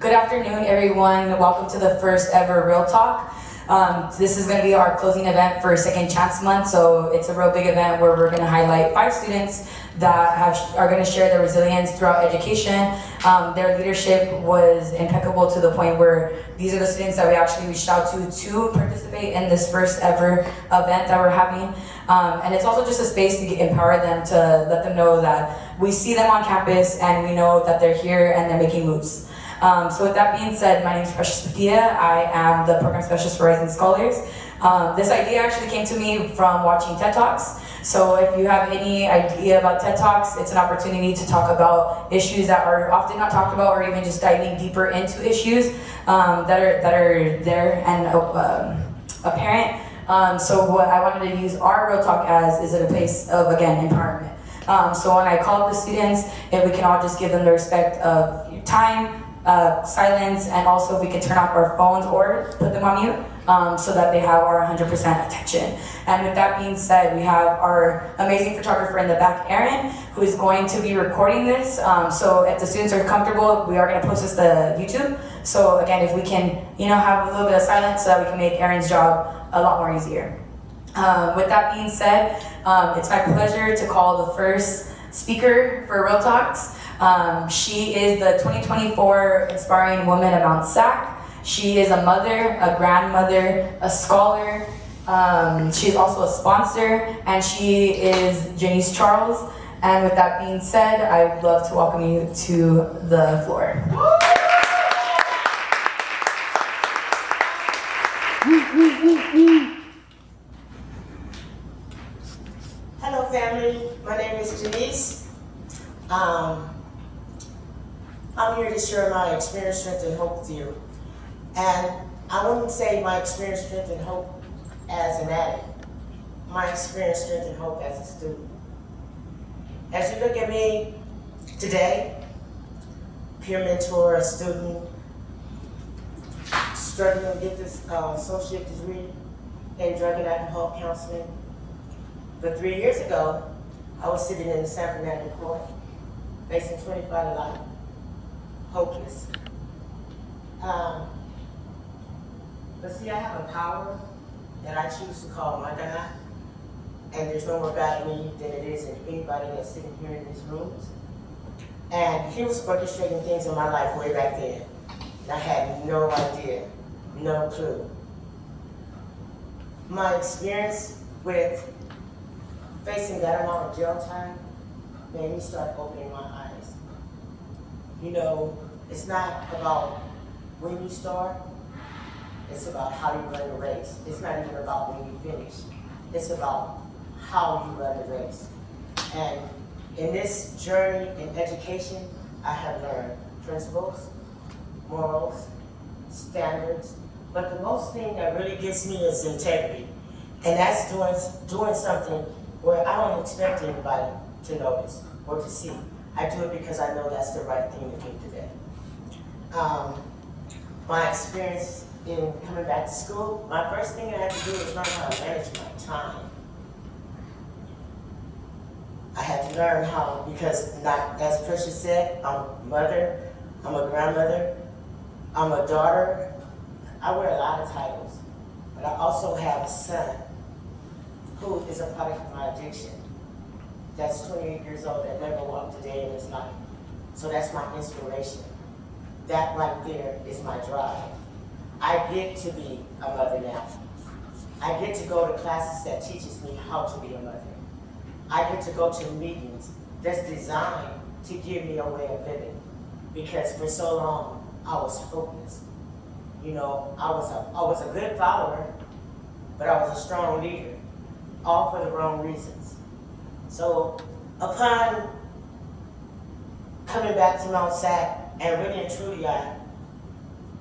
Good afternoon, everyone. Welcome to the first ever Real Talk. This is going to be our closing event for Second Chance Month, so it's a real big event where we're going to highlight 5 students that are going to share their resilience throughout education. Their leadership was impeccable to the point where these are the students that we actually reached out to participate in this first ever event that we're having. And it's also just a space to empower them, to let them know that we see them on campus and we know that they're here and they're making moves. So with that being said, my name is Precious Padilla. I am the Program Specialist for Rising Scholars. This idea actually came to me from watching TED Talks. So if you have any idea about TED Talks, it's an opportunity to talk about issues that are often not talked about, or even just diving deeper into issues that are there and apparent. So what I wanted to use our Real Talk as is a place of, again, empowerment. So when I called the students, if we can all just give them the respect of time, silence, and also if we can turn off our phones or put them on mute so that they have our 100% attention. And with that being said, we have our amazing photographer in the back, Aaron, who is going to be recording this. So if the students are comfortable, we are going to post this to YouTube. So again, if we can, have a little bit of silence so that we can make Aaron's job a lot more easier. With that being said, it's my pleasure to call the first speaker for Real Talks. She is the 2024 Inspiring Woman at Mount SAC. She is a mother, a grandmother, a scholar. She's also a sponsor, and she is Janice Charles. And with that being said, I'd love to welcome you to the floor. Hello, family. My name is Janice. I'm here to share my experience, strength, and hope with you. And I wouldn't say my experience, strength, and hope as an addict. My experience, strength, and hope as a student. As you look at me today, peer mentor, a student, struggling to get this associate degree in drug and alcohol counseling. But 3 years ago, I was sitting in the San Fernando court, facing 25 to life, hopeless. But see, I have a power that I choose to call my God, and there's no more God in me than it is in anybody that's sitting here in these rooms. And He was orchestrating things in my life way back then, and I had no idea, no clue. My experience with facing that amount of jail time made me start opening my eyes. It's not about when you start, it's about how you run the race. It's not even about when you finish. It's about how you run the race. And in this journey in education, I have learned principles, morals, standards, but the most thing that really gets me is integrity. And that's doing something where I don't expect anybody to notice or to see. I do it because I know that's the right thing to do today. My experience in coming back to school, my first thing I had to do was learn how to manage my time. I had to learn how, because as Precious said, I'm a mother, I'm a grandmother, I'm a daughter. I wear a lot of titles, but I also have a son who is a product of my addiction. That's 28 years old, that never walked a day in his life. So that's my inspiration. That right there is my drive. I get to be a mother now. I get to go to classes that teaches me how to be a mother. I get to go to meetings that's designed to give me a way of living. Because for so long, I was hopeless. I was a good follower, but I was a strong leader, all for the wrong reasons. So upon coming back to Mount SAC, and really and truly, I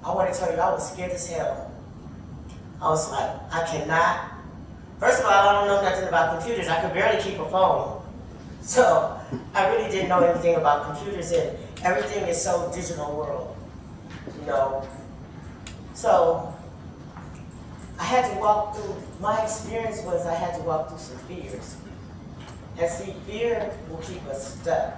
want to tell you, I was scared as hell. I was like, I cannot. First of all, I don't know nothing about computers. I could barely keep a phone. So I really didn't know anything about computers, and everything is so digital world, So I had to walk through, my experience was I had to walk through some fears. And see, fear will keep us stuck.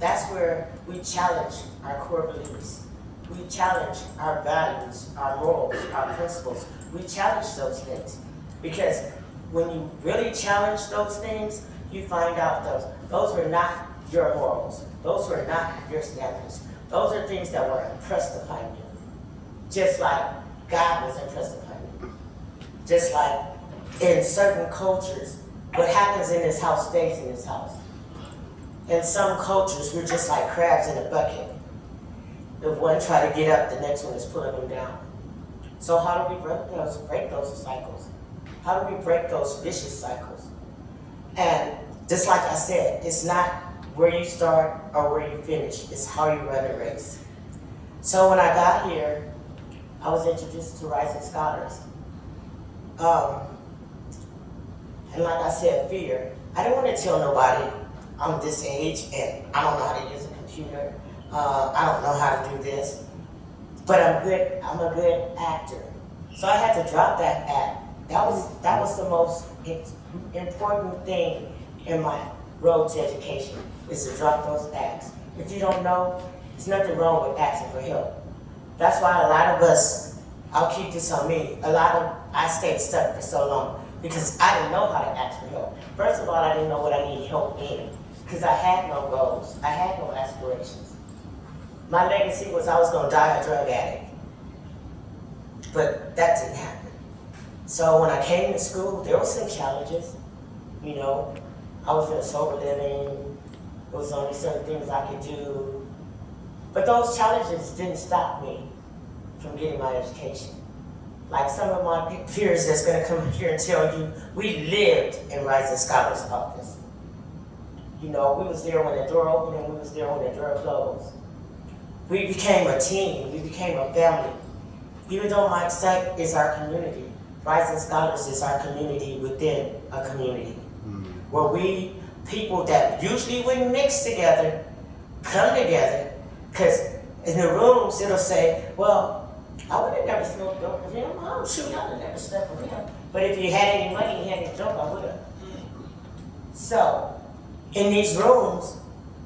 That's where we challenge our core beliefs. We challenge our values, our morals, our principles. We challenge those things. Because when you really challenge those things, you find out those were not your morals. Those were not your standards. Those are things that were impressed upon you. Just like God was impressed upon you. Just like in certain cultures, what happens in this house stays in this house. In some cultures, we're just like crabs in a bucket. If one try to get up, the next one is pulling them down. So how do we break those cycles? How do we break those vicious cycles? And just like I said, it's not where you start or where you finish. It's how you run the race. So when I got here, I was introduced to Rising Scholars. And like I said, fear. I didn't want to tell nobody I'm this age and I don't know how to use a computer. I don't know how to do this. But I'm a good actor. So I had to drop that act. That was the most important thing in my road to education, is to drop those acts. If you don't know, there's nothing wrong with asking for help. That's why a lot of us, I'll keep this on me, I stayed stuck for so long because I didn't know how to ask for help. First of all, I didn't know what I needed help in because I had no goals. I had no aspirations. My legacy was I was going to die a drug addict. But that didn't happen. So when I came to school, there were some challenges. You know, I was in a sober living. There was only certain things I could do. But those challenges didn't stop me from getting my education. Like some of my peers that's going to come here and tell you, we lived in Rising Scholars office. You know, we was there when the door opened and we was there when the door closed. We became a team, we became a family. Even though Mike Sack is our community, Rising Scholars is our community within a community. Where we, people that usually wouldn't mix together, come together, because in the rooms it'll say, well, I would have never smoked dope with him. Oh, shoot, I would have never slept with him. But if you had any money and had any dope, I would have. So, in these rooms,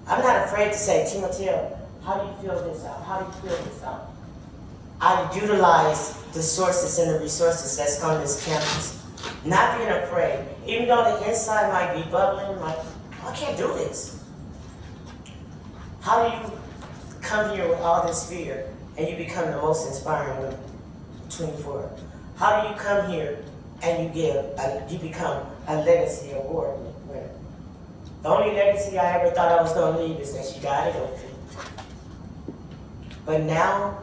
I'm not afraid to say, Timeoteo, how do you feel this out? How do you feel this out? I utilize the sources and the resources that's on this campus. Not being afraid, even though the inside might be bubbling, like, I can't do this. How do you come here with all this fear and you become the most inspiring woman 24? How do you come here and you become a legacy award winner? The only legacy I ever thought I was going to leave is that she got it open. But now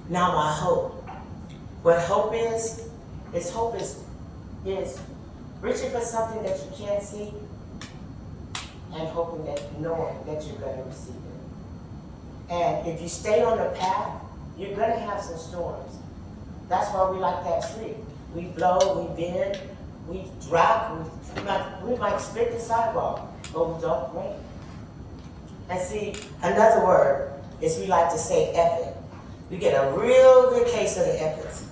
my hope. What hope is reaching for something that you can't see and hoping that knowing that you're going to receive it. And if you stay on the path, you're going to have some storms. That's why we like that tree. We blow, we bend, we drop, we might split the sidewalk, but we don't break. And see, another word is we like to say effort. We get a real good case of the efforts,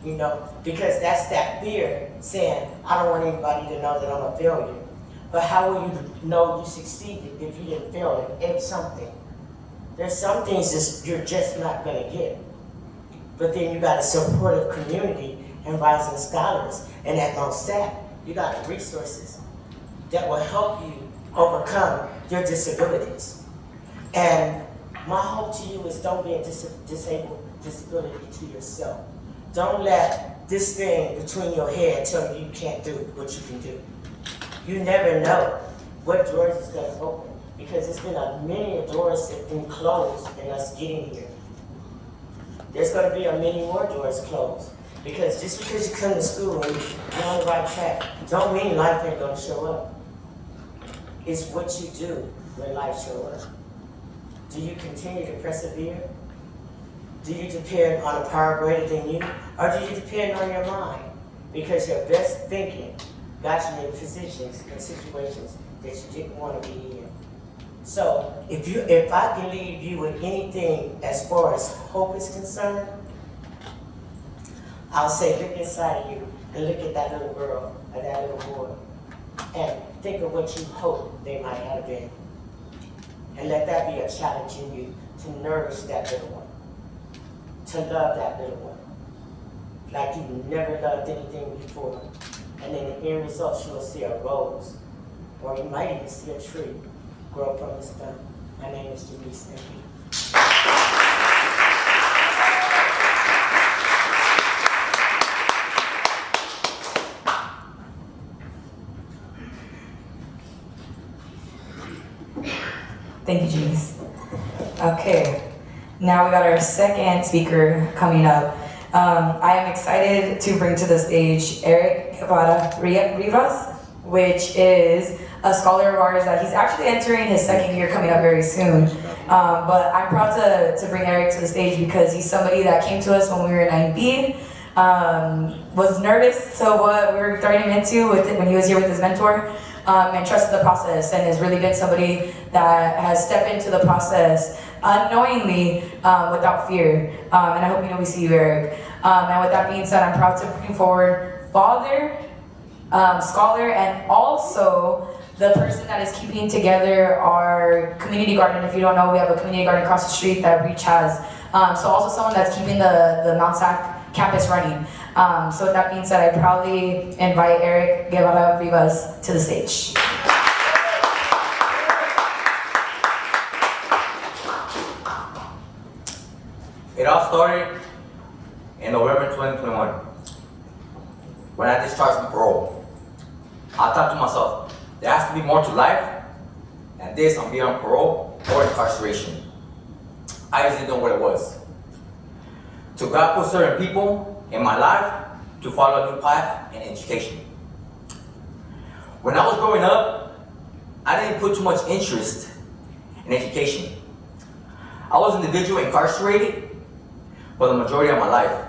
you know, because that's that fear saying, I don't want anybody to know that I'm a failure. But how will you know you succeeded if you didn't fail in something? There's some things that you're just not going to get. But then you got a supportive community and Rising Scholars, and at MOSAC, you got resources that will help you overcome your disabilities. And my hope to you is don't be a disability to yourself. Don't let this thing between your head tell you you can't do what you can do. You never know what doors is going to open, because there's been many doors that have been closed in us getting here. There's going to be many more doors closed, because just because you come to school and you're on the right track, don't mean life ain't going to show up. It's what you do when life shows up. Do you continue to persevere? Do you depend on a power greater than you? Or do you depend on your mind? Because your best thinking got you in positions and situations that you didn't want to be in. So if I can leave you with anything as far as hope is concerned, I'll say look inside of you and look at that little girl or that little boy and think of what you hope they might have been. And let that be a challenge in you to nourish that little one, to love that little one like you never loved anything before. And in the end result, you will see a rose, or you might even see a tree grow from the stem. My name is Janice. Thank you. Thank you, Janice. Okay, now we got our second speaker coming up. I am excited to bring to the stage Eric Guevara-Rivas, which is a scholar of ours that he's actually entering his second year coming up very soon. But I'm proud to bring Eric to the stage because he's somebody that came to us when we were in 9B, was nervous to what we were throwing him into when he was here with his mentor, and trusted the process, and has really been somebody that has stepped into the process unknowingly, without fear. And I hope we see you, Eric. And with that being said, I'm proud to bring forward father, scholar, and also the person that is keeping together our community garden. If you don't know, we have a community garden across the street that Reach has. So also someone that's keeping the Mount Sac campus running. So with that being said, I proudly invite Eric Guevara-Rivas to the stage. It all started in November 2021 when I discharged from parole. I thought to myself, there has to be more to life than this on being on parole or incarceration. I just didn't know what it was. So God put certain people in my life to follow a new path in education. When I was growing up, I didn't put too much interest in education. I was an individual incarcerated for the majority of my life.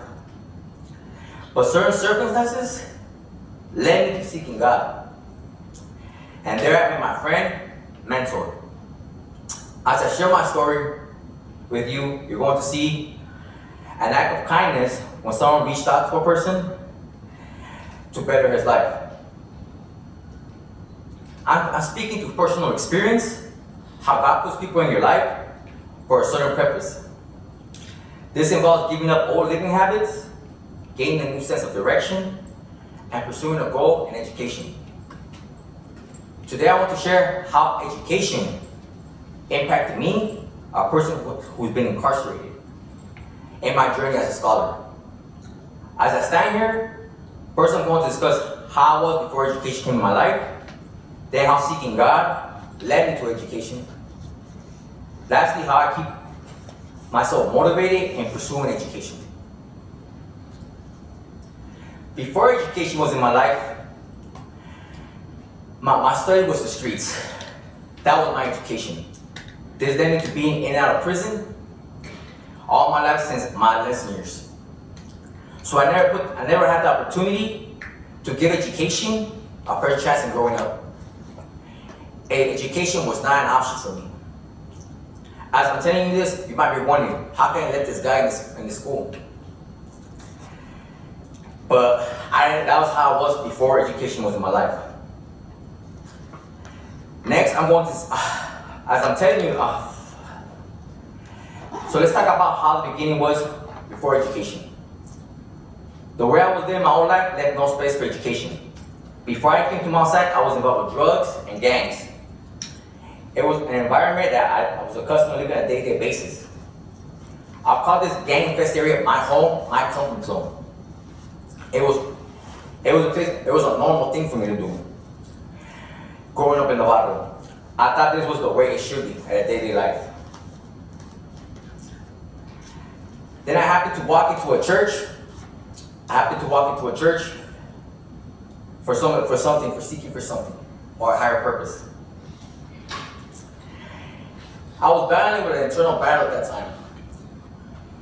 But certain circumstances led me to seeking God. And there I met my friend, mentor. As I share my story with you, you're going to see an act of kindness when someone reached out to a person to better his life. I'm speaking to personal experience, how God puts people in your life for a certain purpose. This involves giving up old living habits, gaining a new sense of direction, and pursuing a goal in education. Today I want to share how education impacted me, a person who's been incarcerated, in my journey as a scholar. As I stand here, first I'm going to discuss how I was before education came in my life, then how seeking God led me to education. Lastly, how I keep myself motivated in pursuing education. Before education was in my life, my study was the streets. That was my education. This led me to being in and out of prison all my life since my adolescent years. So I never had the opportunity to give education a fair chance in growing up. Education was not an option for me. As I'm telling you this, you might be wondering, how can I let this guy in this school? But that was how I was before education was in my life. Next, I'm going to, as I'm telling you, so let's talk about how the beginning was before education. The way I was living my whole life left no space for education. Before I came to Mount Sac, I was involved with drugs and gangs. It was an environment that I was accustomed to living on a day-to-day basis. I'll call this gang-infested area my home, my comfort zone. It was a place, it was a normal thing for me to do. Growing up in Nevada, I thought this was the way it should be at a daily life. Then I happened to walk into a church. For seeking for something, or a higher purpose. I was battling with an internal battle at that time.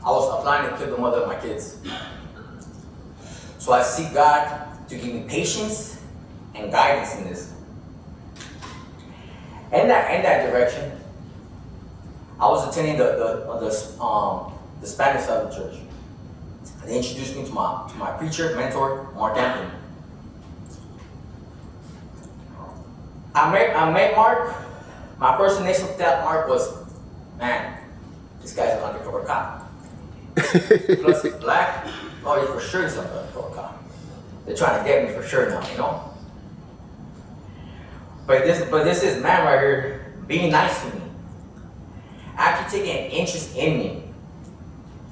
I was applying to kill the mother of my kids. So I seek God to give me patience and guidance in this. In that direction, I was attending the Spanish side of the church. They introduced me to my preacher, mentor, Mark Anthony. I met Mark My first initial thought, Mark, was, man, this guy's an undercover cop. Plus he's black. Oh, yeah, for sure he's an undercover cop. They're trying to get me for sure now, you know? But this is man right here being nice to me. Actually taking an interest in me.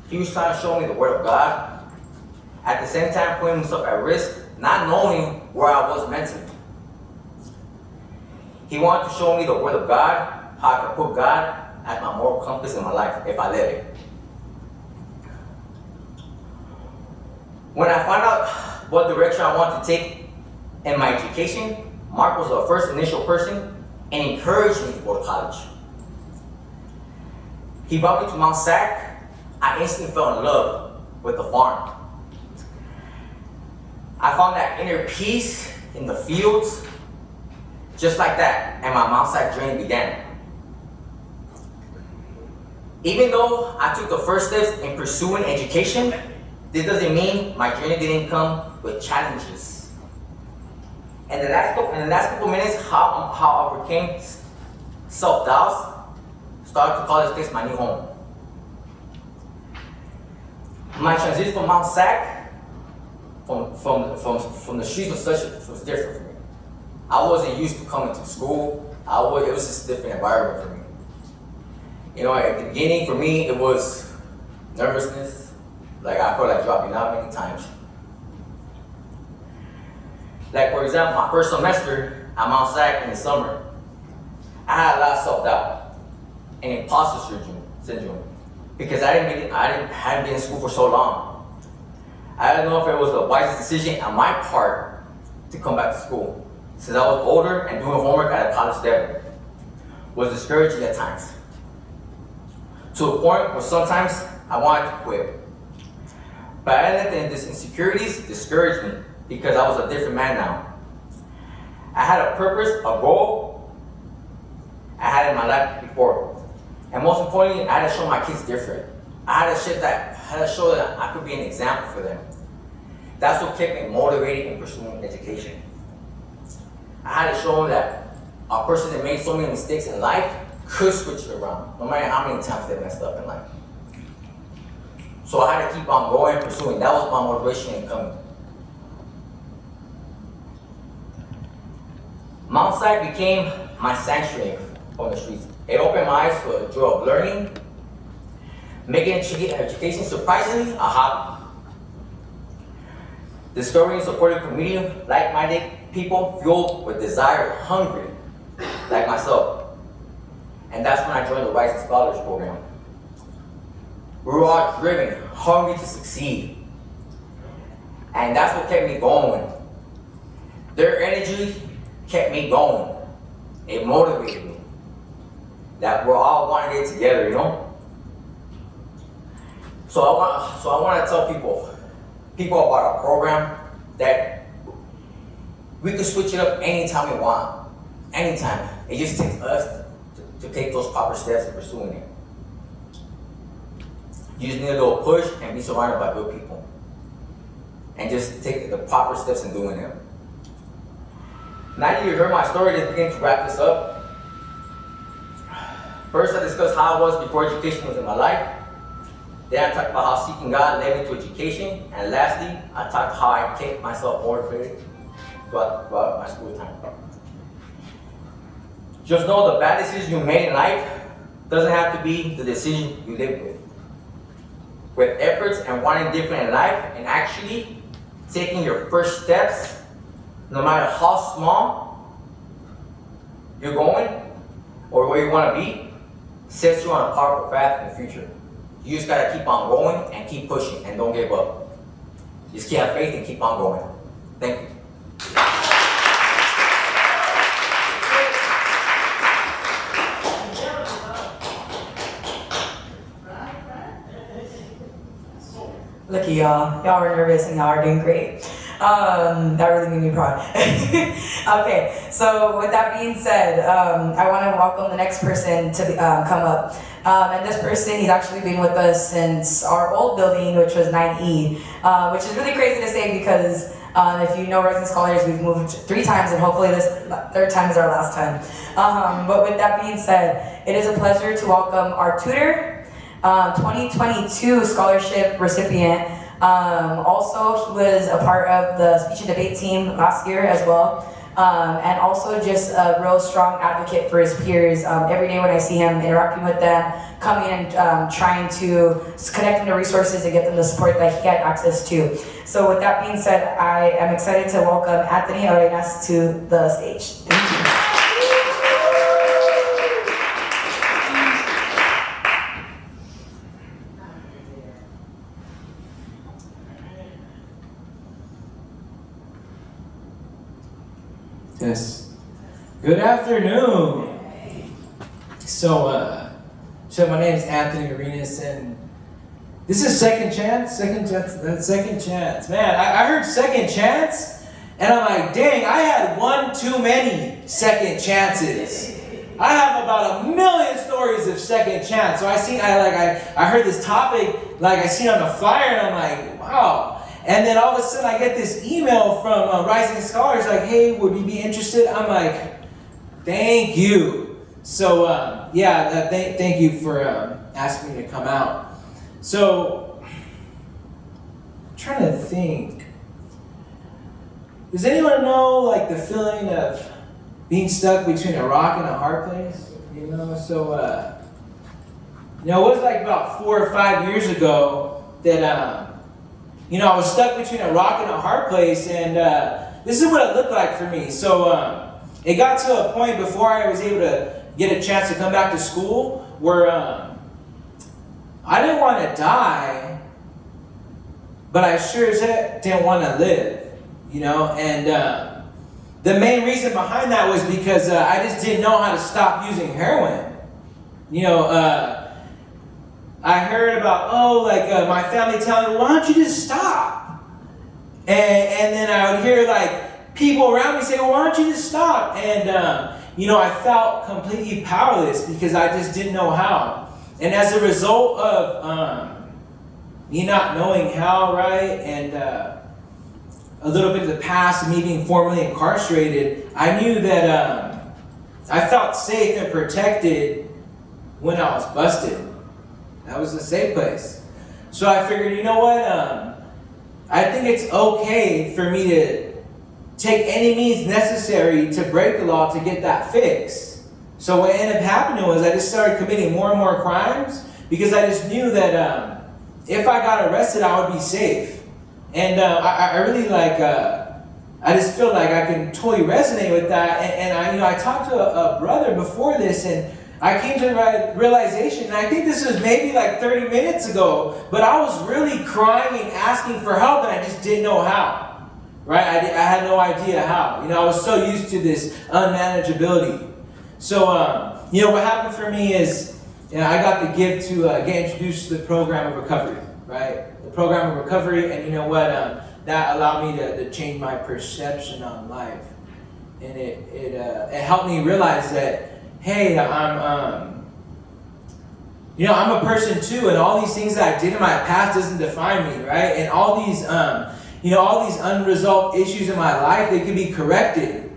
He was trying to show me the word of God. At the same time putting himself at risk, not knowing where I was mentally. He wanted to show me the word of God, how I could put God as my moral compass in my life if I let it. When I found out what direction I wanted to take in my education, Mark was the first initial person and encouraged me to go to college. He brought me to Mount Sac. I instantly fell in love with the farm. I found that inner peace in the fields, just like that, and my Mount Sac journey began. Even though I took the first steps in pursuing education, this doesn't mean my journey didn't come with challenges. And the last couple minutes, how I overcame self-doubts, started to call this place my new home. My transition from Mount Sac, from the streets was different for me. I wasn't used to coming to school. It was just a different environment for me. You know, at the beginning for me, it was nervousness. Like I felt like dropping out many times. Like for example, my first semester at Mount Sac in the summer, I had a lot of self-doubt and imposter syndrome because I hadn't been in school for so long. I didn't know if it was the wisest decision on my part to come back to school, since I was older and doing homework at a college level was discouraging at times. To a point where sometimes I wanted to quit. But I let these insecurities discourage me because I was a different man now. I had a purpose, a goal I had in my life before. And most importantly, I had to show my kids different. I had to show that I could be an example for them. That's what kept me motivated in pursuing education. I had to show them that a person that made so many mistakes in life could switch it around, no matter how many times they messed up in life. So I had to keep on going, pursuing. That was my motivation in coming. Mount Sac became my sanctuary on the streets. It opened my eyes to the joy of learning, making education surprisingly a hobby. Discovering and supporting a community of like-minded people fueled with desire, hungry, like myself. And that's when I joined the Rising Scholars Program. We were all driven, hungry to succeed. And that's what kept me going. Their energy kept me going. It motivated me. That we're all wanting to get together, you know? So I want to tell people about a program that we can switch it up anytime we want. Anytime. It just takes us to take those proper steps in pursuing it. You just need a little push and be surrounded by good people. And just take the proper steps in doing them. Now that you heard my story, let's begin to wrap this up. First, I discussed how I was before education was in my life. Then I talked about how seeking God led me to education. And lastly, I talked how I kept myself motivated throughout my school time. Just know the bad decisions you made in life doesn't have to be the decision you live with. With efforts and wanting different in life and actually taking your first steps, no matter how small you're going or where you want to be, sets you on a powerful path in the future. You just gotta keep on going and keep pushing and don't give up. Just keep have faith and keep on going. Thank you. Look at y'all. Y'all were nervous and y'all are doing great. That really made me proud. Okay, so with that being said, I want to welcome the next person to come up. And this person, he's actually been with us since our old building, which was 9E, which is really crazy to say because If you know Rising Scholars, we've moved 3 times, and hopefully this 3rd time is our last time. But with that being said, it is a pleasure to welcome our tutor, 2022 scholarship recipient. Also, he was a part of the speech and debate team last year as well. And also just a real strong advocate for his peers. Every day when I see him interacting with them, coming and trying to connect them to resources and get them the support that he had access to. So with that being said, I am excited to welcome Anthony Orenas to the stage. Thank you. Yes. Good afternoon. So my name is Anthony Orenas, and this is second chance. Second chance. Man, I heard second chance, and I'm like, dang, I had one too many second chances. I have about 1 million stories of second chance. So I heard this topic, I seen it on the flyer, and I'm like, wow. And then all of a sudden I get this email from Rising Scholars like, hey, would you be interested? I'm like, thank you. So thank you for asking me to come out. So, I'm trying to think. Does anyone know the feeling of being stuck between a rock and a hard place? You know, so it was about 4 or 5 years ago that I was stuck between a rock and a hard place, and this is what it looked like for me. So it got to a point before I was able to get a chance to come back to school where I didn't want to die, but I sure as heck didn't want to live, and the main reason behind that was because I just didn't know how to stop using heroin. I heard about, my family telling me, why don't you just stop? And then I would hear people around me say, well, why don't you just stop? And, I felt completely powerless because I just didn't know how. And as a result of me not knowing how, right, and a little bit of the past of me being formerly incarcerated, I knew that I felt safe and protected when I was busted. That was a safe place. So I figured, you know what? I think it's okay for me to take any means necessary to break the law to get that fix. So what ended up happening was I just started committing more and more crimes because I just knew that if I got arrested, I would be safe. And I really I just feel like I can totally resonate with that. And I talked to a brother before this, and I came to the realization, and I think this was maybe 30 minutes ago, but I was really crying and asking for help, and I just didn't know how, right? I had no idea how. I was so used to this unmanageability. So, what happened for me is, I got the gift to get introduced to the program of recovery, right? The program of recovery, and that allowed me to change my perception on life. And it helped me realize that, hey, I'm a person too, and all these things that I did in my past doesn't define me, right? And all these, all these unresolved issues in my life, they can be corrected,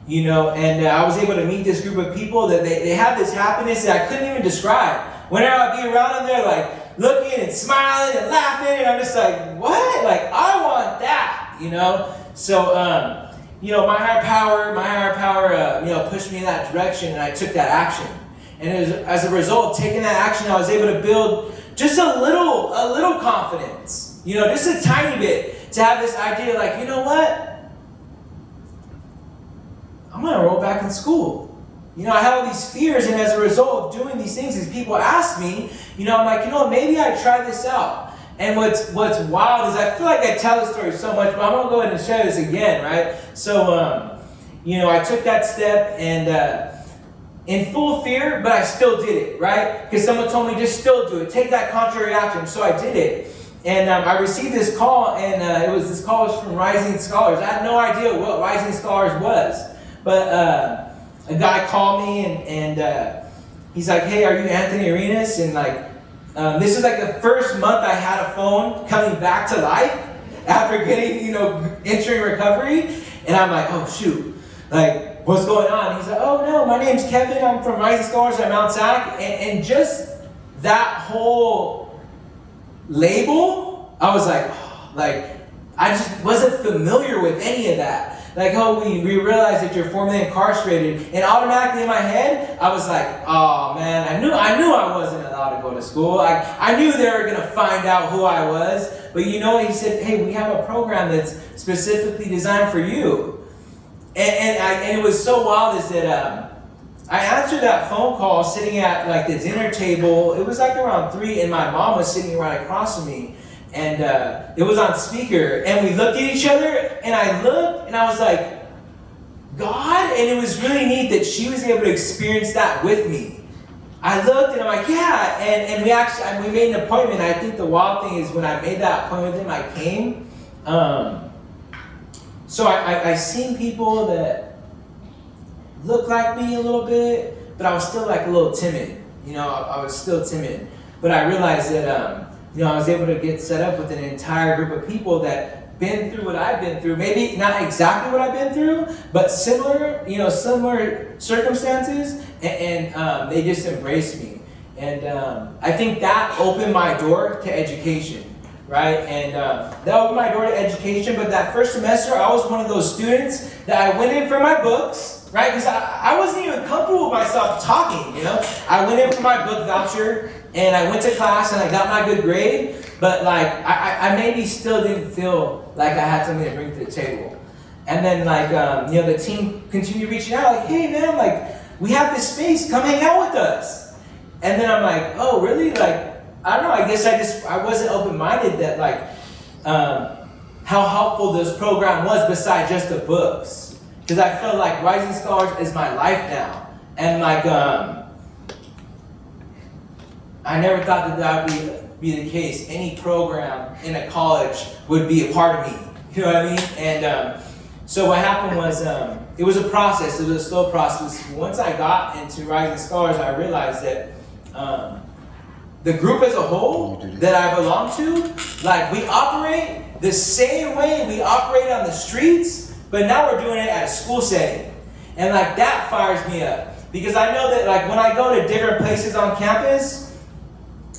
and I was able to meet this group of people that they have this happiness that I couldn't even describe. Whenever I'd be around them, they're looking and smiling and laughing, and I'm just like, what? I want that, So, my higher power, pushed me in that direction, and I took that action. And as a result of taking that action, I was able to build just a little confidence, just a tiny bit, to have this idea you know what? I'm going to enroll back in school. I have all these fears, and as a result of doing these things, as people ask me, I'm like, maybe I try this out. And what's wild is I feel like I tell this story so much, but I'm going to go ahead and share this again, right? So, I took that step, and in full fear, but I still did it, right? Because someone told me, just still do it. Take that contrary action. So I did it. And I received this call, and this call was from Rising Scholars. I had no idea what Rising Scholars was. But a guy called me, and he's like, hey, are you Anthony Orenas? And this is the first month I had a phone coming back to life. after getting, entering recovery. And I'm like, oh shoot, like what's going on? He's like, oh no, my name's Kevin. I'm from Rising Scholars at Mount Sac. And just that whole label, I was like, I just wasn't familiar with any of that. Like, we realized that you're formerly incarcerated, and automatically in my head, I was like, oh man, I knew I wasn't allowed to go to school. I knew they were gonna find out who I was, but he said, hey, we have a program that's specifically designed for you. And it was so wild is that I answered that phone call sitting at like the dinner table. It was like around 3, and my mom was sitting right across from me. And it was on speaker, and we looked at each other, and I looked, and I was like, God? And it was really neat that she was able to experience that with me. I looked, and I'm like, yeah, and we made an appointment. I think the wild thing is when I made that appointment with him, I came. So I seen people that looked like me a little bit, but I was still like a little timid. I was still timid. But I realized that, I was able to get set up with an entire group of people that been through what I've been through. Maybe not exactly what I've been through, but similar circumstances, and they just embraced me. And I think that opened my door to education, right? And that opened my door to education, but that first semester, I was one of those students that I went in for my books, right? Because I wasn't even comfortable with myself talking, I went in for my book voucher, and I went to class, and I got my good grade, but like, I maybe still didn't feel like I had something to bring to the table. And then like, the team continued reaching out, like, hey man, like, we have this space, come hang out with us. And then I'm like, oh really? Like, I don't know, I guess I wasn't open-minded that like, how helpful this program was besides just the books. Because I felt like Rising Scholars is my life now. And like, I never thought that would be the case. Any program in a college would be a part of me. You know what I mean? And so what happened was, it was a process. It was a slow process. Once I got into Rising Scholars, I realized that the group as a whole that I belong to, like, we operate the same way we operate on the streets, but now we're doing it at a school setting. And like, that fires me up. Because I know that like, when I go to different places on campus,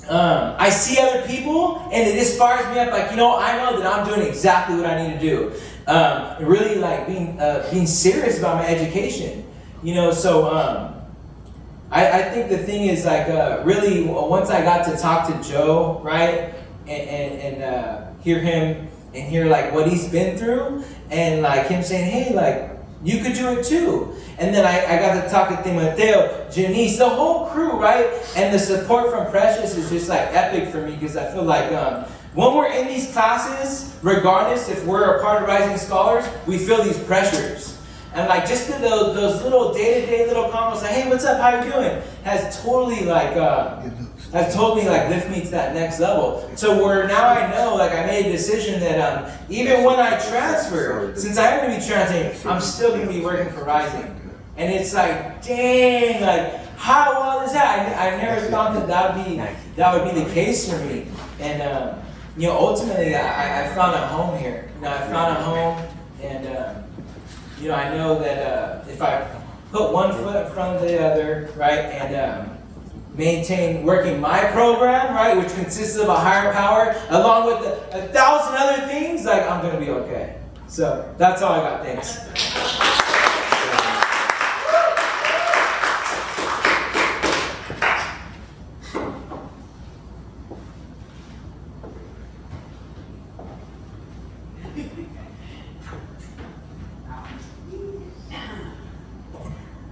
I see other people, and it just fires me up. Like, I know that I'm doing exactly what I need to do. Really, like being serious about my education. So I think the thing is like really once I got to talk to Joe, right, and hear him and hear like what he's been through, and like him saying, hey, like you could do it too. And then I got to talk to Timeoteo, Janice, the whole crew, right? And the support from Precious is just like epic for me, because I feel like when we're in these classes, regardless if we're a part of Rising Scholars, we feel these pressures. And like just those little day-to-day little combos, like, hey, what's up, how you doing? Has totally like, lift me to that next level. So where now I know, like I made a decision that even when I transfer, since I'm going to be transferring, I'm still going to be working for Rising. And it's like, dang, like how well is that? I never thought that would be the case for me. And ultimately, I found a home here. I found a home, and I know that if I put one foot in front of the other, right, and maintain working my program, right, which consists of a higher power, along with 1,000 other things, like I'm gonna be okay. So that's all I got. Thanks.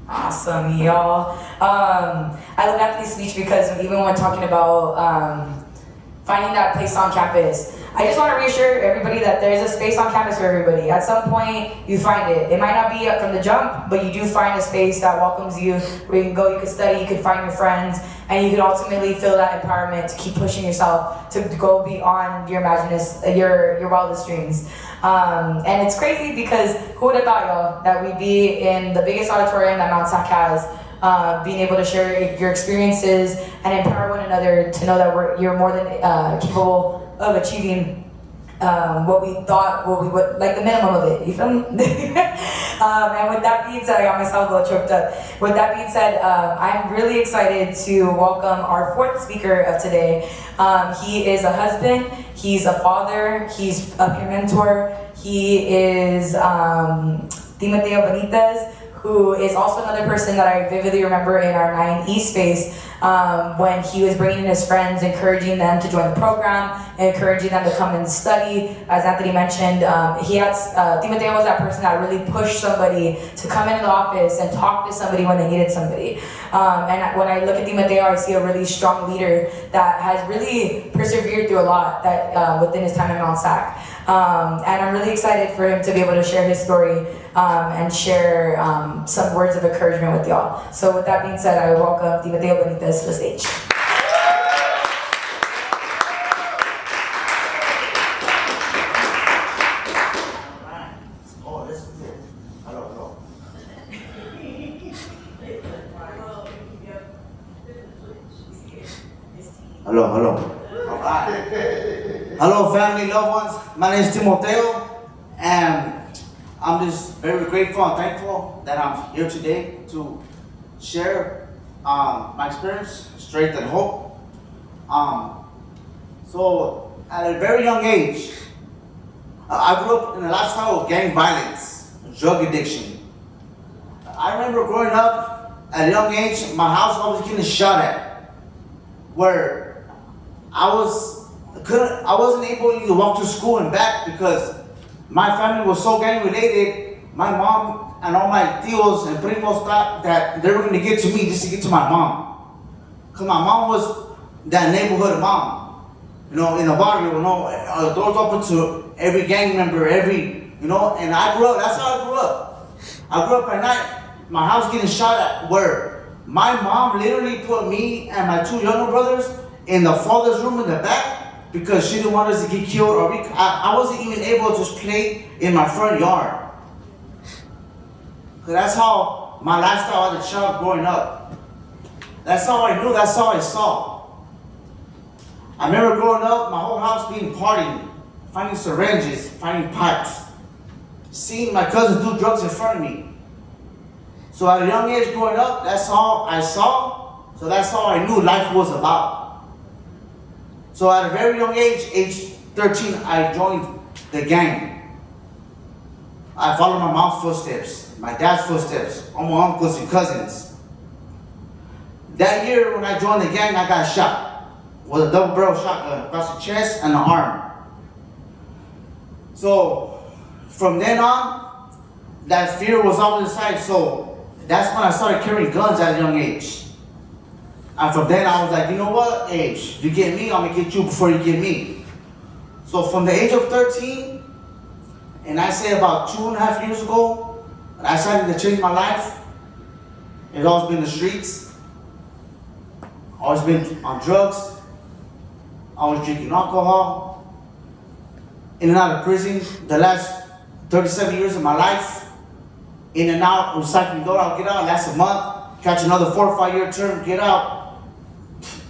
Awesome, y'all. I love after this speech because even when talking about finding that place on campus, I just want to reassure everybody that there's a space on campus for everybody. At some point, you find it. It might not be up from the jump, but you do find a space that welcomes you, where you can go, you can study, you can find your friends, and you can ultimately feel that empowerment to keep pushing yourself to go beyond your your wildest dreams. And it's crazy because who would have thought, y'all, that we'd be in the biggest auditorium that Mount Sac has, being able to share your experiences and empower one another to know that you're more than capable of achieving what we thought, what we would, like the minimum of it, you feel me? And with that being said, I got myself a little choked up. With that being said, I'm really excited to welcome our fourth speaker of today. He is a husband, he's a father, he's a peer mentor, he is Timeoteo Benitez, who is also another person that I vividly remember in our 9E space when he was bringing in his friends, encouraging them to join the program, encouraging them to come and study. As Anthony mentioned, Timeoteo was that person that really pushed somebody to come into the office and talk to somebody when they needed somebody. And when I look at Timeoteo, I see a really strong leader that has really persevered through a lot that within his time in Mount Sac. And I'm really excited for him to be able to share his story and share some words of encouragement with y'all. So with that being said, I welcome Timeoteo Benitez to the stage. Oh, this is it. Hello. Hello. All right. Hello, family, loved ones. My name is Timeoteo, and I'm just very grateful and thankful that I'm here today to share my experience, strength, and hope. So, at a very young age, I grew up in a lifestyle of gang violence, drug addiction. I remember growing up at a young age, my house always getting shot at, where I wasn't able to walk to school and back because my family was so gang related. My mom and all my tios and primos thought that they were going to get to me just to get to my mom. Because my mom was that neighborhood mom, in the barrio, doors open to every gang member, and I grew up, that's how I grew up. I grew up at night, my house getting shot at, where my mom literally put me and my two younger brothers in the father's room in the back because she didn't want us to get killed, or I wasn't even able to just play in my front yard. Because that's how my lifestyle as a child growing up. That's all I knew, that's all I saw. I remember growing up, my whole house being partying, finding syringes, finding pipes, seeing my cousins do drugs in front of me. So at a young age growing up, that's all I saw, so that's all I knew life was about. So at a very young age 13, I joined the gang. I followed my mom's footsteps, my dad's footsteps, all my uncles and cousins. That year when I joined the gang, I got shot with a double-barrel shotgun across the chest and the arm. So from then on, that fear was always inside. So that's when I started carrying guns at a young age. And from then I was like, you know what, age, you get me, I'm gonna get you before you get me. So from the age of 13, and I say about 2.5 years ago, when I decided to change my life, it's always been the streets, always been on drugs, always drinking alcohol, in and out of prison. The last 37 years of my life, in and out, recycling door, I'll get out, last a month, catch another 4 or 5 year term, get out,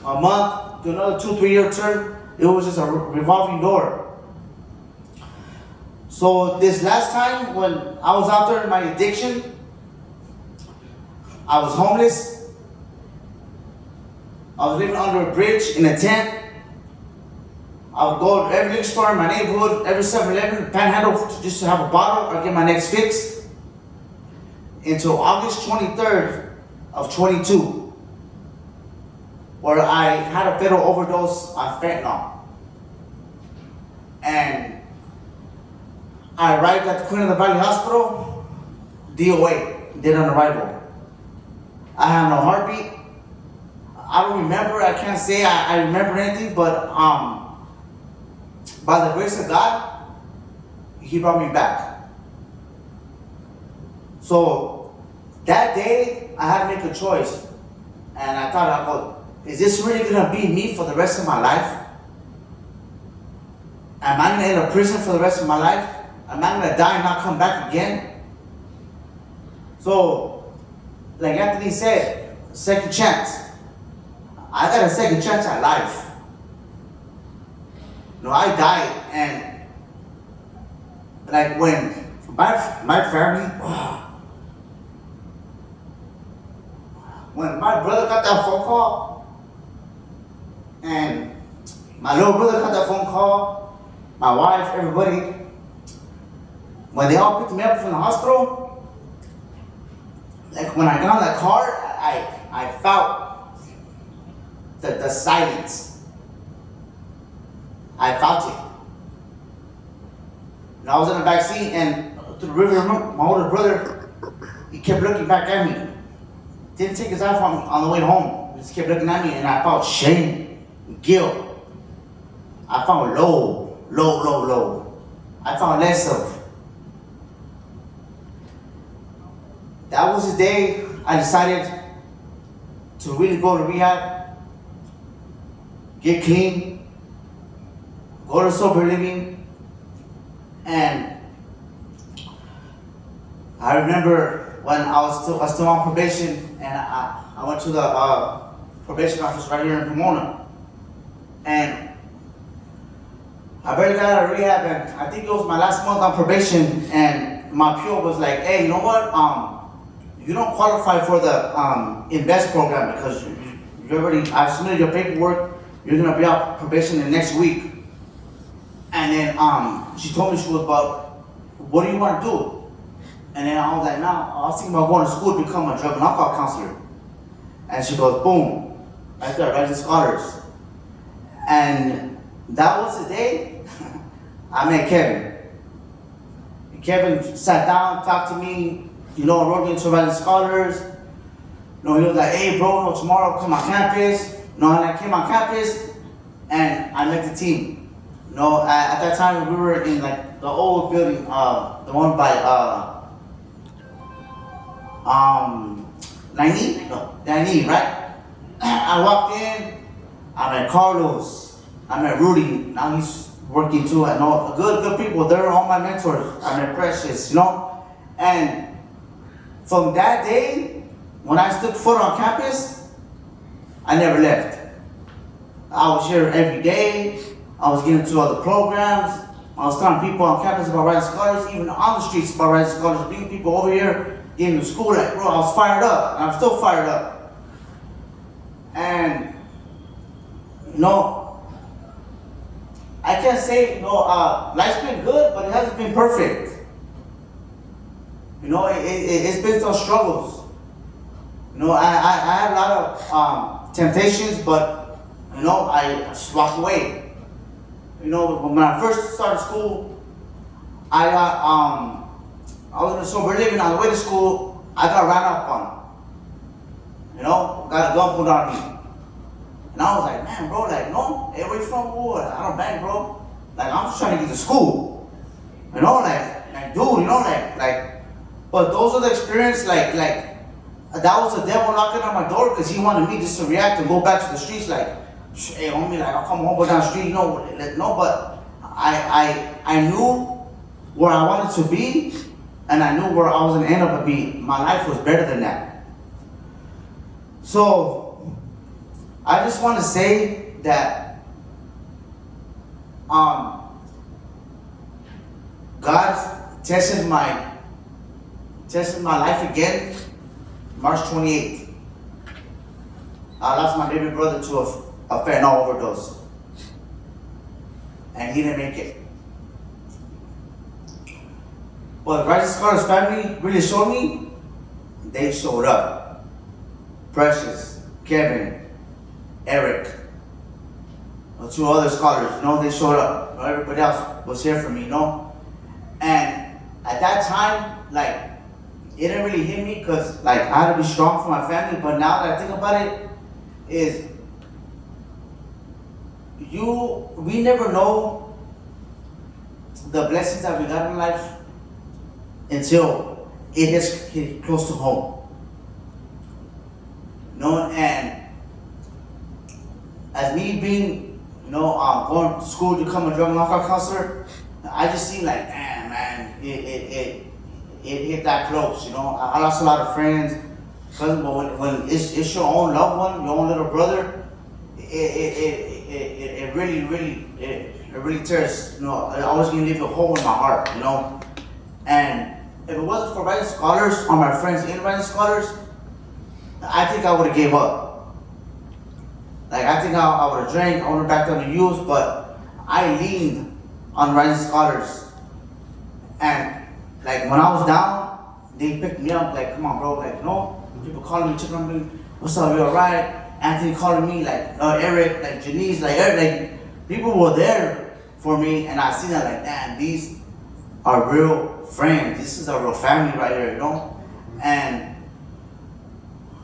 a month, to another 2-3 year term. It was just a revolving door. So this last time when I was out there in my addiction, I was homeless. I was living under a bridge in a tent. I would go to every liquor store in my neighborhood, every 7-Eleven, panhandle just to have a bottle or get my next fix. Until August 23rd of 22, where I had a fatal overdose on fentanyl. And I arrived at the Queen of the Valley Hospital, DOA, dead on arrival. I have no heartbeat. I don't remember, I can't say I remember anything, but by the grace of God, He brought me back. So that day, I had to make a choice. And I thought, is this really going to be me for the rest of my life? Am I going to end up in prison for the rest of my life? Am I going to die and not come back again? So, like Anthony said, second chance. I got a second chance at life. I died, and like when my family, when my brother got that phone call, and my little brother got that phone call, my wife, everybody, when they all picked me up from the hospital, like when I got in that car, I felt the silence. I felt it. And I was in the back seat, and through the river, my older brother, he kept looking back at me. Didn't take his eye from me on the way home. He just kept looking at me, and I felt shame, guilt. I felt low. I felt less of. That was the day I decided to really go to rehab, get clean, go to sober living, and I remember when I was still on probation, and I went to the probation office right here in Pomona, and I barely got out of rehab, and I think it was my last month on probation, and my PO was like, "Hey, you know what? You don't qualify for the invest program because you already, I submitted your paperwork. You're gonna be out probation the next week." And then she told me, she was about, "What do you want to do?" And then I was like, "Nah, I was thinking about going to school to become a drug and alcohol counselor." And she goes, boom, right there, Rising Scholars. And that was the day I met Kevin. And Kevin sat down, talked to me, enrolled me into Rising Scholars. He was like, "Hey bro, tomorrow come on campus." And I came on campus and I met the team. At that time we were in like the old building, the one by 90, right? I walked in, I met Carlos, I met Rudy, now he's working too. I know good people, they're all my mentors. I met Precious, and from that day, when I stood foot on campus, I never left. I was here every day. I was getting to other programs. I was telling people on campus about Rising Scholars, even on the streets about Rising Scholars, bringing people over here, getting to school. Like, bro, I was fired up, and I'm still fired up. And, I can't say, life's been good, but it hasn't been perfect. It's been some struggles. I had a lot of temptations, but, I just walked away. When I first started school, I was in a sober living. On the way to school, I got ran up on. Got a gun pulled on me. And I was like, "Man, bro, no, hey, where you from? I don't bang, bro. I'm just trying to get to school. Dude, but those are the experience, that was the devil knocking on my door because he wanted me just to react and go back to the streets hey, homie, I'll come home, go down the street, but I knew where I wanted to be, and I knew where I was going to end up and be. My life was better than that. So, I just want to say that God tested my life again, March 28th. I lost my baby brother to a fentanyl overdose, and he didn't make it. But Rising Scholars family really showed me, they showed up. Precious, Kevin, Eric, 2 other scholars, they showed up. Everybody else was here for me, And at that time, it didn't really hit me because, I had to be strong for my family. But now that I think about it, we never know the blessings that we got in life until it hit close to home. And as me being, going to school to become a drug and alcohol counselor, I just seen man, it hit that close. I lost a lot of friends, but when it's your own loved one, your own little brother, it really it really tears, you know, I always gonna leave a hole in my heart, you know. And if it wasn't for Rising Scholars or my friends in Rising Scholars, I think I would have gave up. Like, I think I would have drank, I would have backed up the youth, but I leaned on Rising Scholars. And, like, when I was down, they picked me up, like, come on, bro, like, no, people calling me, checking on me, what's up, you alright? Anthony calling me, like, Eric, like, Janice, like, Eric, like, people were there for me, and I seen that, like, damn, these are real friends, this is a real family right here, you know? And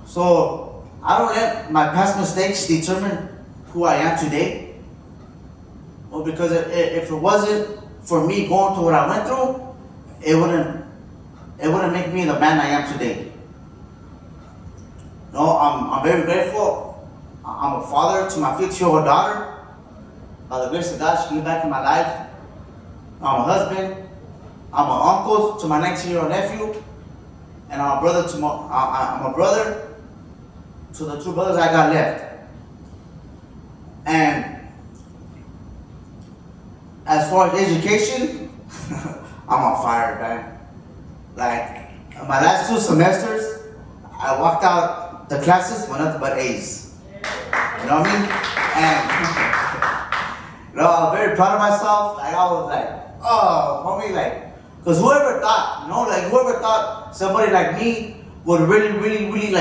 so, I don't let my past mistakes determine who I am today. Well, because if it wasn't for me going through what I went through, it wouldn't make me the man I am today. No, I'm very grateful. I'm a father to my 50-year-old daughter. By the grace of God, she came back in my life. I'm a husband. I'm an uncle to my 19-year-old nephew, and I'm a brother to the two brothers I got left. And as far as education, I'm on fire, man. Like, my last 2 semesters, I walked out the classes with nothing but A's. You know what I mean? And, you know, I'm very proud of myself. Like, I was like, oh, homie, like, because whoever thought, you know, like, whoever thought somebody like me would really,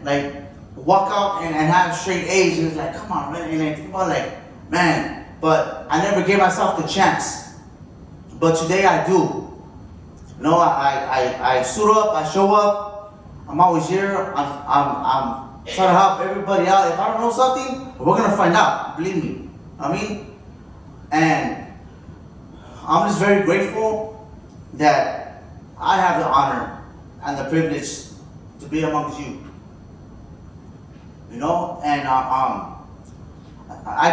like, walk out and have straight A's, and it's like, come on, man, and I think about, like, man, but I never gave myself the chance. But today I do. You know, I suit up, I show up, I'm always here, I'm trying to help everybody out. If I don't know something, we're gonna find out, believe me. I mean, and I'm just very grateful that I have the honor and the privilege to be amongst you. You know, and I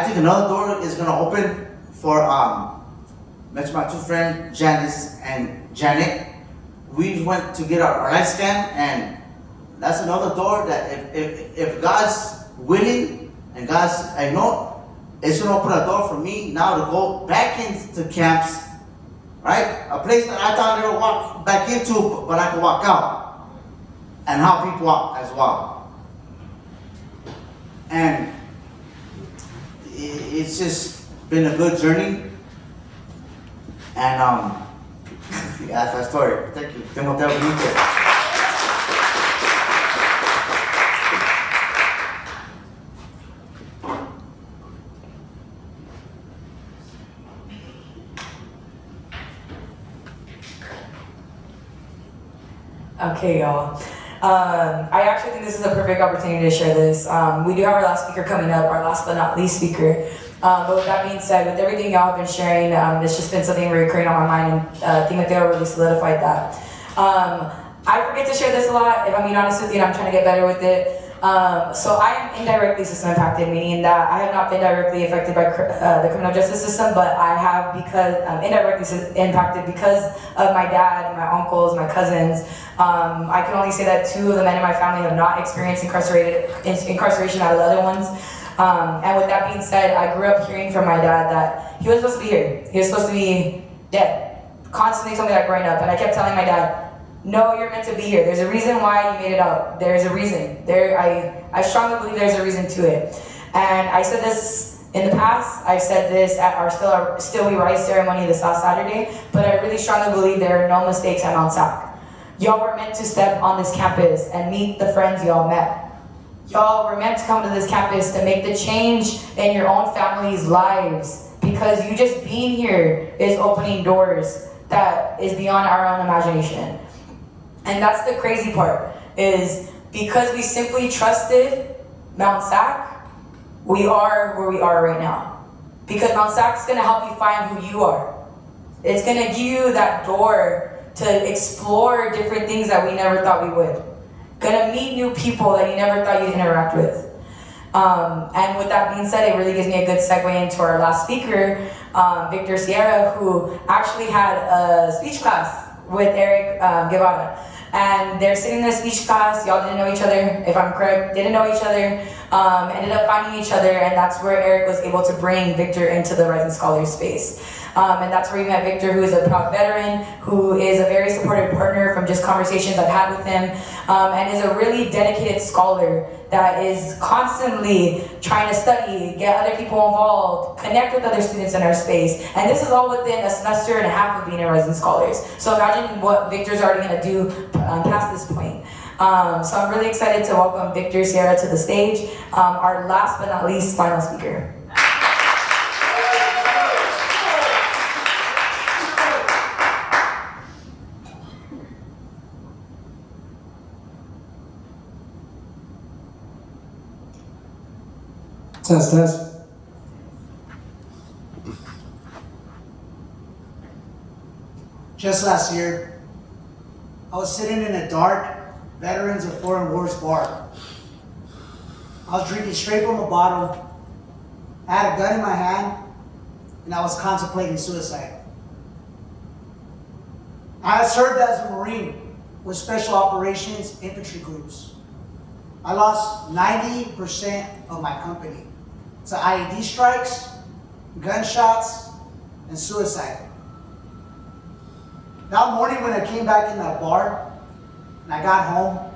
think another door is gonna open for met my 2 friends, Janice and Janet. We went to get our life scan, and that's another door that if God's willing and God's, I know, it's gonna open a door for me now to go back into camps, right? A place that I thought I never walk back into, but I can walk out and help people out as well. And it's just been a good journey. And yeah, that's my story. Thank you. Timeoteo, Benitez. Okay, y'all. I actually think this is a perfect opportunity to share this. We do have our last speaker coming up, our last but not least speaker. But with that being said, with everything y'all have been sharing, it's just been something recurring on my mind, and Timeoteo really solidified that. I forget to share this a lot, if I'm being honest with you, and I'm trying to get better with it. So I am indirectly system impacted, meaning that I have not been directly affected by the criminal justice system, but I have indirectly impacted because of my dad, my uncles, my cousins. I can only say that 2 of the men in my family have not experienced incarceration out of the other ones. And with that being said, I grew up hearing from my dad that he was supposed to be here. He was supposed to be dead. Constantly told me that growing up, and I kept telling my dad, no, you're meant to be here. There's a reason why you made it out. There's a reason. I strongly believe there's a reason to it. And I said this in the past. I said this at our Still We Rise ceremony this last Saturday. But I really strongly believe there are no mistakes at Mount Sac. Y'all were meant to step on this campus and meet the friends y'all met. Y'all were meant to come to this campus to make the change in your own family's lives. Because you just being here is opening doors that is beyond our own imagination. And that's the crazy part, is because we simply trusted Mount Sac, we are where we are right now. Because Mount Sac is going to help you find who you are. It's going to give you that door to explore different things that we never thought we would. Going to meet new people that you never thought you'd interact with. And with that being said, it really gives me a good segue into our last speaker, Victor Sierra, who actually had a speech class with Eric Guevara. And they're sitting in a speech class. Y'all didn't know each other, if I'm correct. Didn't know each other. Ended up finding each other, and that's where Eric was able to bring Victor into the Rising Scholars space. And that's where you met Victor, who is a proud veteran, who is a very supportive partner from just conversations I've had with him, and is a really dedicated scholar that is constantly trying to study, get other people involved, connect with other students in our space. And this is all within a semester and a half of being a Rising Scholars. So imagine what Victor's already going to do past this point. So I'm really excited to welcome Victor Sierra to the stage, our last but not least final speaker. Test. Just last year, I was sitting in a dark Veterans of Foreign Wars bar. I was drinking straight from a bottle. I had a gun in my hand, and I was contemplating suicide. I had served as a Marine with Special Operations Infantry Groups. I lost 90% of my company to IED strikes, gunshots, and suicide. That morning when I came back in that bar and I got home,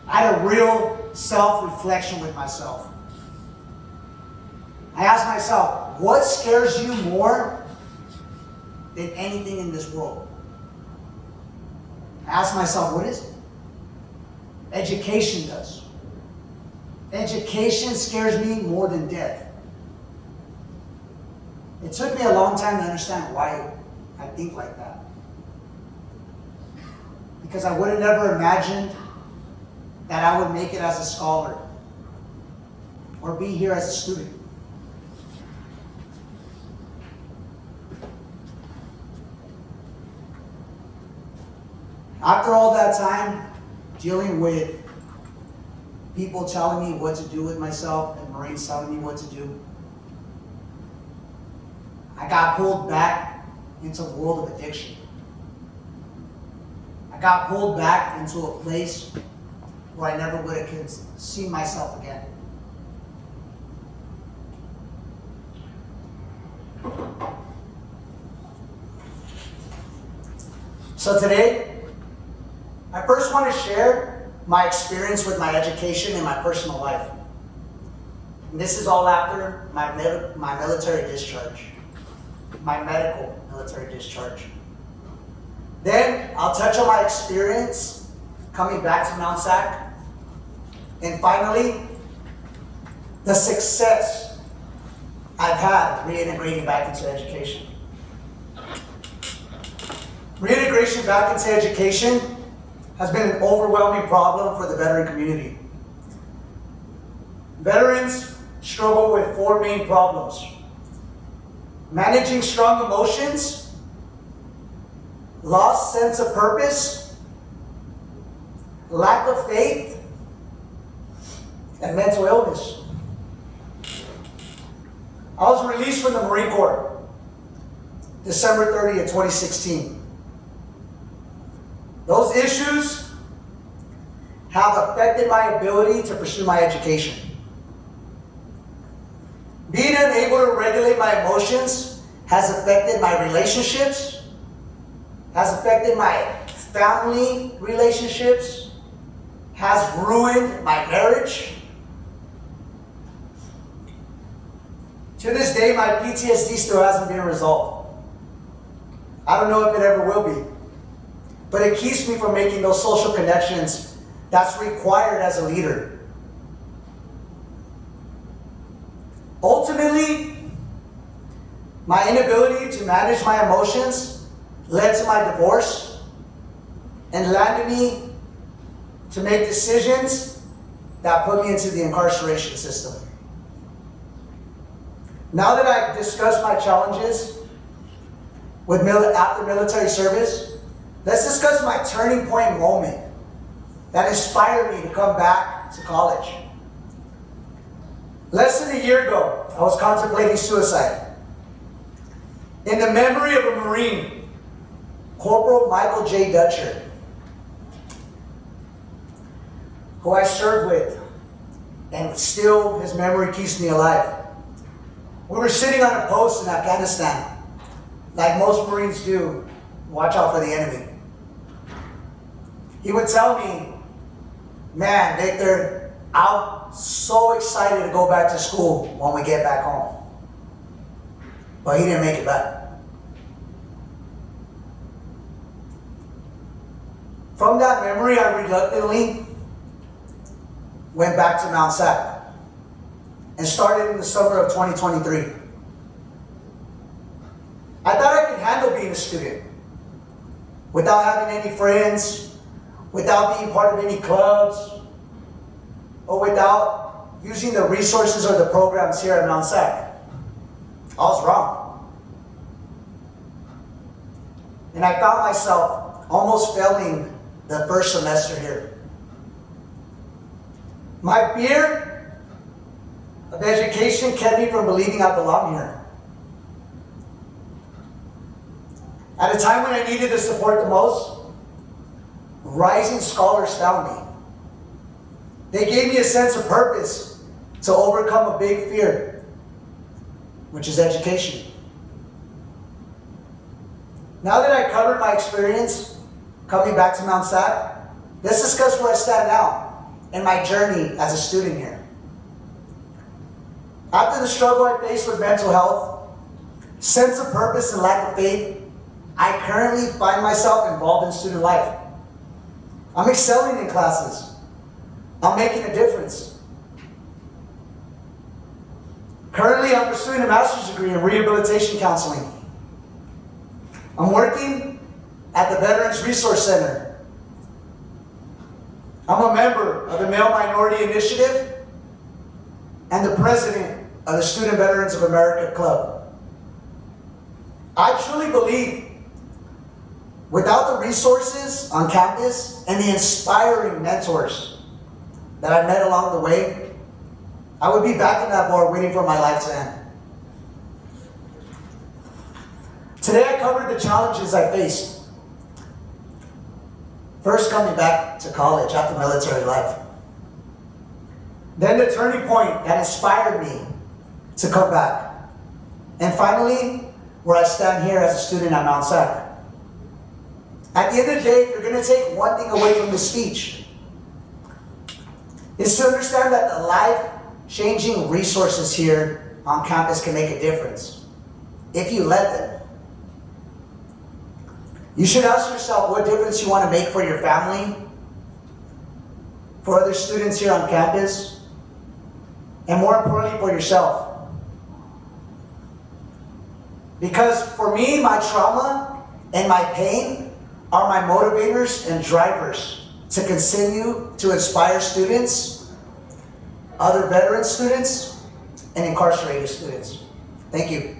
I had a real self-reflection with myself. I asked myself, what scares you more than anything in this world? I asked myself, what is it? Education does. Education scares me more than death. It took me a long time to understand why I think like that. Because I would have never imagined that I would make it as a scholar or be here as a student. After all that time dealing with people telling me what to do with myself and Marines telling me what to do, I got pulled back into the world of addiction. I got pulled back into a place where I never would have seen myself again. So today, I first want to share my experience with my education and my personal life. And this is all after my military discharge, my medical military discharge. Then I'll touch on my experience coming back to Mount SAC. And finally, the success I've had reintegrating back into education. Reintegration back into education has been an overwhelming problem for the veteran community. Veterans struggle with four main problems: managing strong emotions, lost sense of purpose, lack of faith, and mental illness. I was released from the Marine Corps December 30th, 2016. Those issues have affected my ability to pursue my education. Being unable to regulate my emotions has affected my relationships, has affected my family relationships, has ruined my marriage. To this day, my PTSD still hasn't been resolved. I don't know if it ever will be. But it keeps me from making those social connections that's required as a leader. Ultimately, my inability to manage my emotions led to my divorce and landed me to make decisions that put me into the incarceration system. Now that I've discussed my challenges with after military service, let's discuss my turning point moment that inspired me to come back to college. Less than a year ago, I was contemplating suicide. In the memory of a Marine, Corporal Michael J. Dutcher. who I served with, and still his memory keeps me alive. We were sitting on a post in Afghanistan, like most Marines do, watch out for the enemy. He would tell me, man, Victor, I'm so excited to go back to school when we get back home. But he didn't make it back. From that memory, I reluctantly went back to Mount Sac and started in the summer of 2023. I thought I could handle being a student without having any friends, without being part of any clubs, or without using the resources or the programs here at Mount Sac. I was wrong. And I found myself almost failing the first semester here. My fear of education kept me from believing I belong here. At a time when I needed the support the most, rising scholars found me. They gave me a sense of purpose to overcome a big fear, which is education. Now that I covered my experience coming back to Mount Sac, let's discuss where I stand now in my journey as a student here. After the struggle I faced with mental health, sense of purpose and lack of faith, I currently find myself involved in student life. I'm excelling in classes. I'm making a difference. Currently, I'm pursuing a master's degree in rehabilitation counseling. I'm working at the Veterans Resource Center. I'm a member of the Male Minority Initiative and the president of the Student Veterans of America Club. I truly believe without the resources on campus and the inspiring mentors that I met along the way, I would be back in that bar waiting for my life to end. Today I covered the challenges I faced. First, coming back to college after military life. Then the turning point that inspired me to come back. And finally, where I stand here as a student at Mount Sac. At the end of the day, if you're going to take one thing away from this speech, is to understand that the life-changing resources here on campus can make a difference if you let them. You should ask yourself what difference you want to make for your family, for other students here on campus, and more importantly, for yourself. Because for me, my trauma and my pain are my motivators and drivers to continue to inspire students, other veteran students, and incarcerated students. Thank you.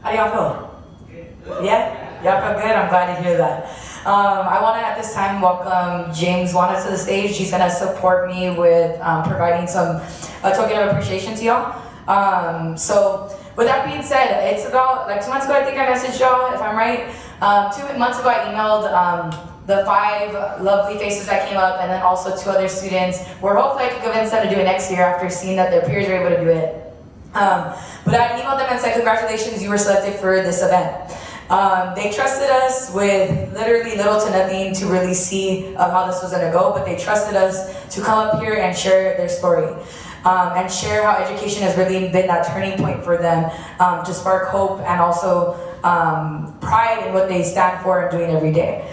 How do y'all feel? Yeah? Y'all feel good? I'm glad to hear that. I want to at this time welcome James Juana to the stage. He's going to support me with providing a token of appreciation to y'all. So with that being said, it's about like 2 months ago I think I messaged y'all, if I'm right. 2 months ago I emailed the 5 lovely faces that came up and then also 2 other students where hopefully I can convince them to do it next year after seeing that their peers are able to do it. But I emailed them and said, congratulations, you were selected for this event. They trusted us with literally little to nothing to really see how this was going to go, but they trusted us to come up here and share their story and share how education has really been that turning point for them to spark hope and also pride in what they stand for and doing every day.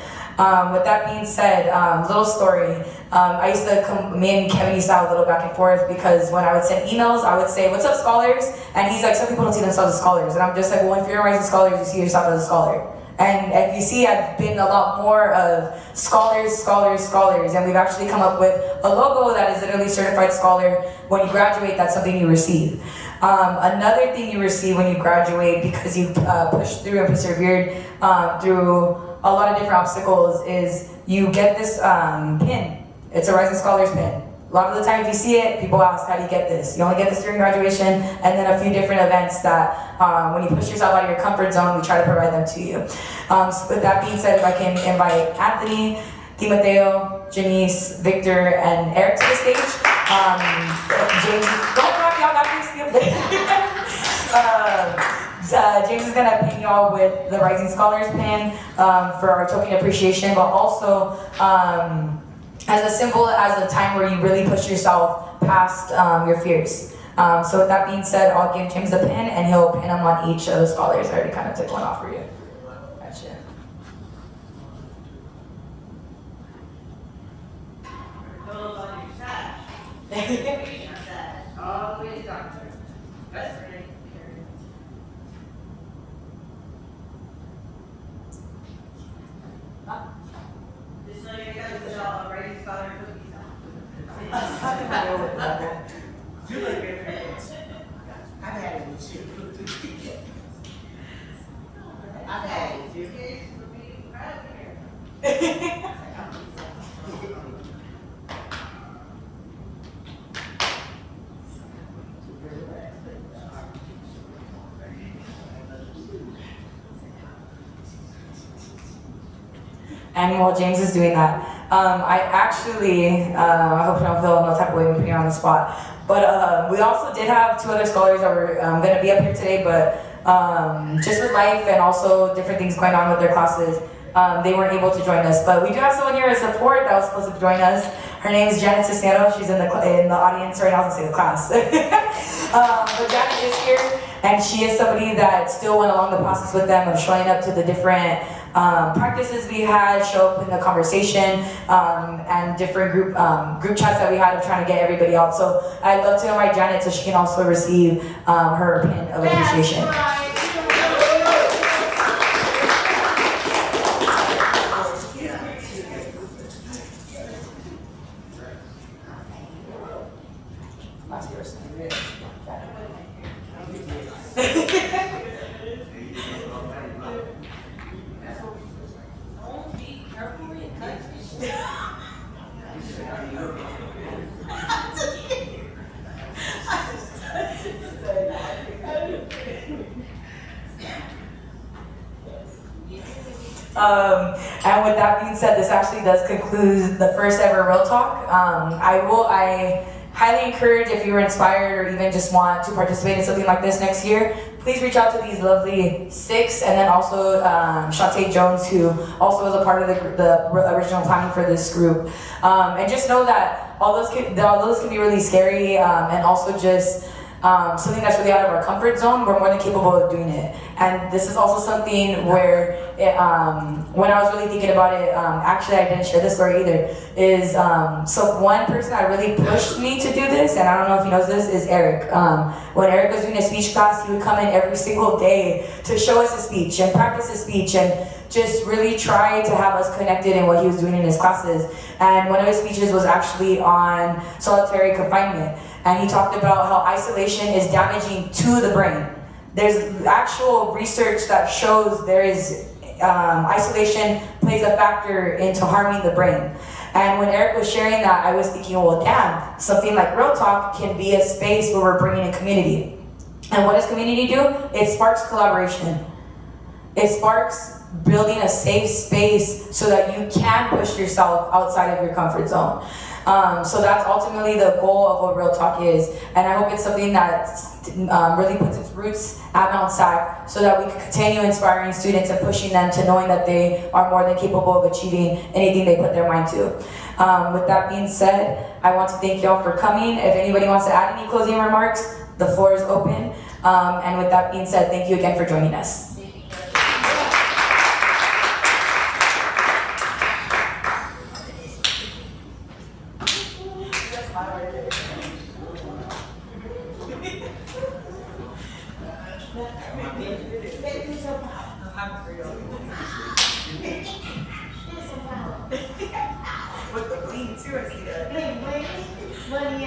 With that being said, little story. I used to me and Kevin used to have a little back and forth because when I would send emails, I would say, "What's up, scholars?" And he's like, "Some people don't see themselves as scholars." And I'm just like, "Well, if you're a rising scholar, you see yourself as a scholar." And if you see, I've been a lot more of scholars, scholars, scholars, and we've actually come up with a logo that is literally certified scholar. When you graduate, that's something you receive. Another thing you receive when you graduate, because you pushed through and persevered through a lot of different obstacles, is you get this pin. It's a Rising Scholars pin. A lot of the time if you see it, people ask, how do you get this? You only get this during graduation, and then a few different events that when you push yourself out of your comfort zone, we try to provide them to you. So with that being said, if I can invite Anthony, Timeoteo, Janice, Victor, and Eric to the stage. James, don't drop, y'all got this. James is gonna pin y'all with the Rising Scholars pin for our token appreciation, but also as a symbol, as a time where you really push yourself past your fears. So with that being said, I'll give James the pin and he'll pin them on each of the scholars. I already kind of took one off for you. Gotcha. Always doctor. That's right. Just so you guys know, I'm ready to start cookies now. You look good. I've had it with you. I've had it with you. And while James is doing that, I actually, I hope you don't feel no type of way when putting you on the spot, but we also did have two other scholars that were going to be up here today, but just with life and also different things going on with their classes, they weren't able to join us. But we do have someone here as support that was supposed to join us. Her name is Janice Charles. She's in the audience right now. I was going to say the class. But Janice is here, and she is somebody that still went along the process with them of showing up to the different practices we had, show up in the conversation, and different group chats that we had of trying to get everybody out. So I'd love to invite Janet so she can also receive her pin of appreciation. Last person. And with that being said, this actually does conclude the first ever Real Talk. I highly encourage, if you were inspired or even just want to participate in something like this next year, please reach out to these lovely six, and then also Shantae Jones, who also was a part of the original planning for this group. And just know that although those can be really scary, and also just something that's really out of our comfort zone, we're more than capable of doing it. And this is also something where, when I was really thinking about it, actually I didn't share this story either, is, so one person that really pushed me to do this, and I don't know if he knows this, is Eric. When Eric was doing a speech class, he would come in every single day to show us a speech and practice his speech and just really try to have us connected in what he was doing in his classes. And one of his speeches was actually on solitary confinement. And he talked about how isolation is damaging to the brain. There's actual research that shows there is isolation plays a factor into harming the brain. And when Eric was sharing that, I was thinking, well, damn, something like Real Talk can be a space where we're bringing in community. And what does community do? It sparks collaboration. It sparks building a safe space so that you can push yourself outside of your comfort zone. So that's ultimately the goal of what Real Talk is, and I hope it's something that really puts its roots at Mount SAC so that we can continue inspiring students and pushing them to knowing that they are more than capable of achieving anything they put their mind to. With that being said, I want to thank y'all for coming. If anybody wants to add any closing remarks, the floor is open. And with that being said, thank you again for joining us. Money.